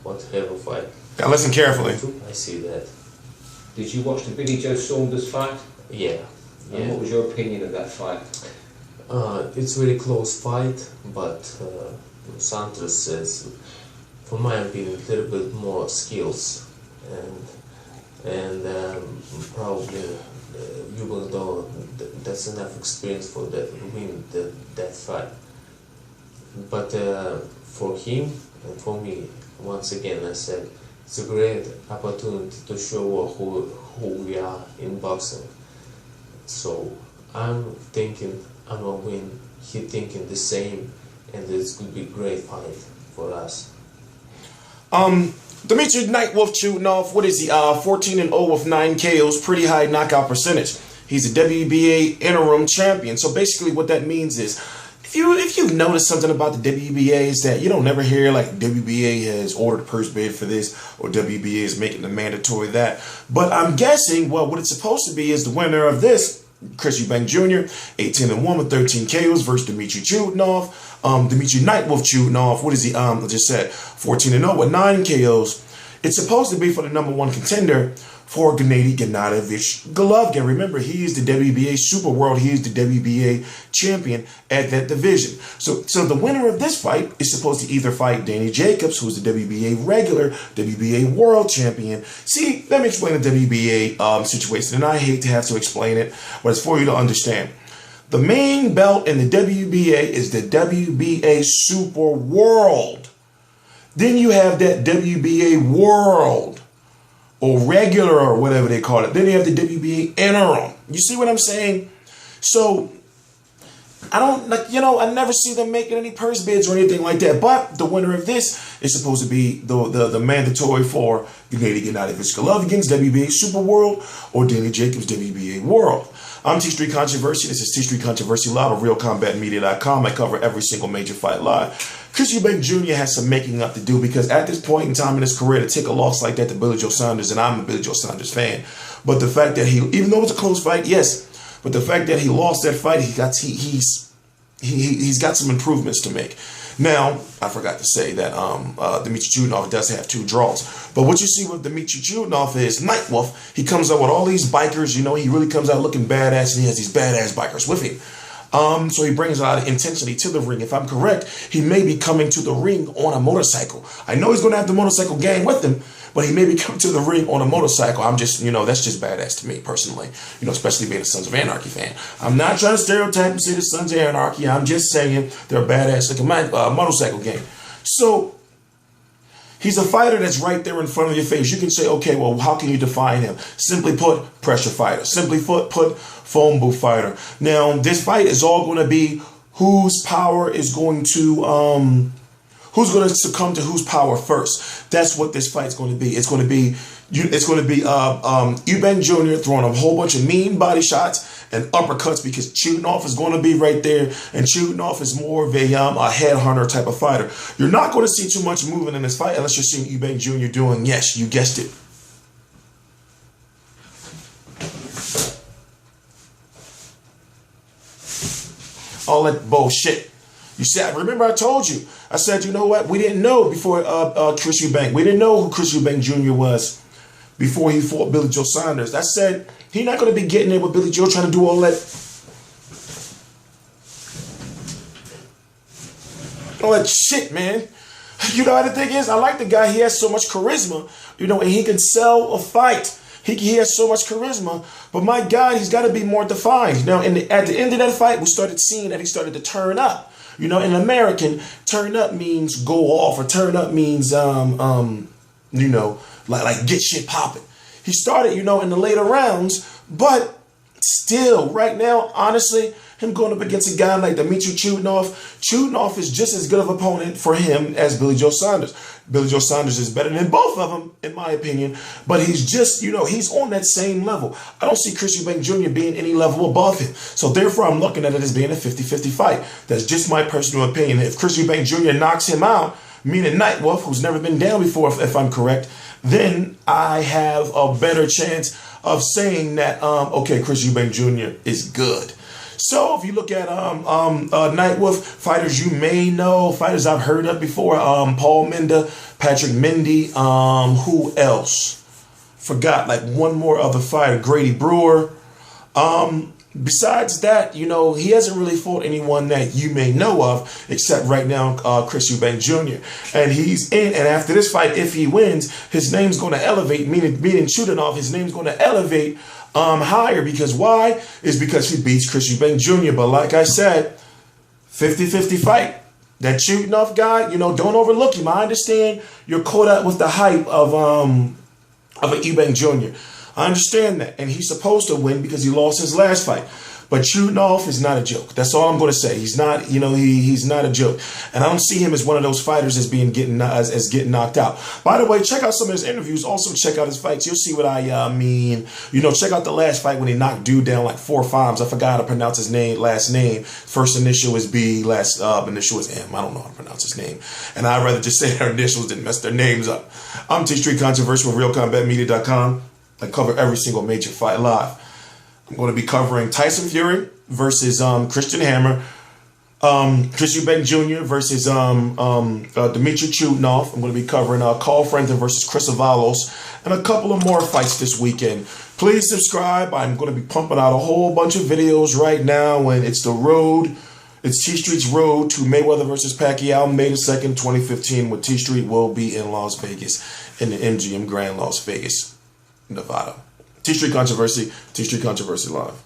whatever fight. Now listen carefully. I see that. Did you watch the Billy Joe Saunders fight? Yeah. And what was your opinion of that fight? It's a very close fight, but Saunders says, for my opinion, a little bit more skills, and probably Eubank, that's enough experience for that win that fight. But for him and for me, once again, I said it's a great opportunity to show who we are in boxing. So I'm thinking I'm gonna win. He thinking the same, and it's gonna be a great fight for us. Dmitry Nightwolf Chudinov, what is he? 14-0 with 9 KOs, pretty high knockout percentage. He's a WBA Interim champion. So basically what that means is, if you've noticed something about the WBA is that you don't never hear like WBA has ordered a purse bid for this or WBA is making the mandatory that. But I'm guessing, well, what it's supposed to be is the winner of this, Chris Eubank Jr., 18-1 with 13 KOs versus Dmitry Chudinov. Dmitry Nightwolf Chudinov, what is he? I just said 14-0 with 9 KOs. It's supposed to be for the #1 contender for Gennady Gennadovich Golovkin. Remember, he is the WBA Super World. He is the WBA champion at that division. So the winner of this fight is supposed to either fight Danny Jacobs, who's the WBA regular, WBA World Champion. See, let me explain the WBA situation, and I hate to have to explain it, but it's for you to understand. The main belt in the WBA is the WBA Super World. Then you have that WBA World or regular or whatever they call it. Then you have the WBA Interim. You see what I'm saying? So I don't, like, I never see them making any purse bids or anything like that. But the winner of this is supposed to be the mandatory for Gennady Gennadovich Golovkin's WBA Super World or Danny Jacobs' WBA World. I'm T-Street Controversy. This is T-Street Controversy Live of RealCombatMedia.com. I cover every single major fight live. Chris Eubank Jr. has some making up to do because at this point in time in his career, to take a loss like that to Billy Joe Saunders, and I'm a Billy Joe Saunders fan, but the fact that even though it's a close fight, yes, but the fact that he lost that fight, he's got some improvements to make. Now, I forgot to say that Dmitry Chudinov does have 2 draws. But what you see with Dmitry Chudinov is Nightwolf. He comes out with all these bikers. He really comes out looking badass, and he has these badass bikers with him. So he brings a lot of intensity to the ring. If I'm correct, he may be coming to the ring on a motorcycle. I know he's going to have the motorcycle gang with him, but he may be coming to the ring on a motorcycle. I'm just, that's just badass to me personally, especially being a Sons of Anarchy fan. I'm not trying to stereotype and say the Sons of Anarchy. I'm just saying they're badass like a motorcycle gang. So he's a fighter that's right there in front of your face. You can say, okay, well, how can you define him? Simply put, pressure fighter. Simply put, phone booth fighter. Now, this fight is all going to be whose power is going to, who's going to succumb to whose power first. That's what this fight's going to be. It's going to be Eubank Jr. throwing a whole bunch of mean body shots and uppercuts because Chudinov is going to be right there, and Chudinov is more of a headhunter type of fighter. You're not going to see too much movement in this fight unless you're seeing Eubank Jr. doing, yes, you guessed it, all that bullshit. You said, remember I told you, I said, you know what? We didn't know before Chris Eubank. We didn't know who Chris Eubank Jr. was before he fought Billy Joe Saunders. I said, he's not going to be getting there with Billy Joe trying to do all that shit, man. You know what the thing is? I like the guy. He has so much charisma, and he can sell a fight. He has so much charisma, but my God, he's got to be more defined. Now, at the end of that fight, we started seeing that he started to turn up. In American, turn up means go off, or turn up means, like get shit popping. He started, in the later rounds, but still, right now, honestly, him going up against a guy like Dmitry Chudinov is just as good of an opponent for him as Billy Joe Saunders. Billy Joe Saunders is better than both of them, in my opinion, but he's just, he's on that same level. I don't see Chris Eubank Jr. being any level above him. So therefore, I'm looking at it as being a 50-50 fight. That's just my personal opinion. If Chris Eubank Jr. knocks him out, meaning Nightwolf, who's never been down before, if I'm correct, then I have a better chance of saying that, okay, Chris Eubank Jr. is good. So if you look at Nightwolf, fighters you may know, fighters I've heard of before, Paul Minda, Patrick Mindy, who else? Forgot, like one more other fighter, Grady Brewer. Besides that, you know, he hasn't really fought anyone that you may know of, except right now, Chris Eubank Jr. And he's in, and after this fight, if he wins, his name's going to elevate, meaning Chudinov, his name's going to elevate higher. Because why? Is because he beats Chris Eubank Jr. But like I said, 50-50 fight. That Chudinov guy, you know, don't overlook him. I understand you're caught up with the hype of a Eubank Jr. I understand that, and he's supposed to win because he lost his last fight. But Chudinov is not a joke. That's all I'm going to say. He's not, you know, he's not a joke, and I don't see him as one of those fighters as getting knocked out. By the way, check out some of his interviews. Also, check out his fights. You'll see what I mean. You know, check out the last fight when he knocked dude down like 4 times. I forgot how to pronounce his last name. First initial is B, last initial is M. I don't know how to pronounce his name, and I'd rather just say their initials than mess their names up. I'm T Street Controversial from RealCombatMedia.com. I cover every single major fight live. I'm going to be covering Tyson Fury versus Christian Hammer, Chris Eubank Jr. versus Dmitry Chudinov. I'm going to be covering Carl Frampton versus Chris Avalos, and a couple of more fights this weekend. Please subscribe. I'm going to be pumping out a whole bunch of videos right now, and it's the road. It's T Street's road to Mayweather versus Pacquiao, May the 2nd, 2015, where T Street will be in Las Vegas, in the MGM Grand Las Vegas, Nevada. T Street Controversy Live.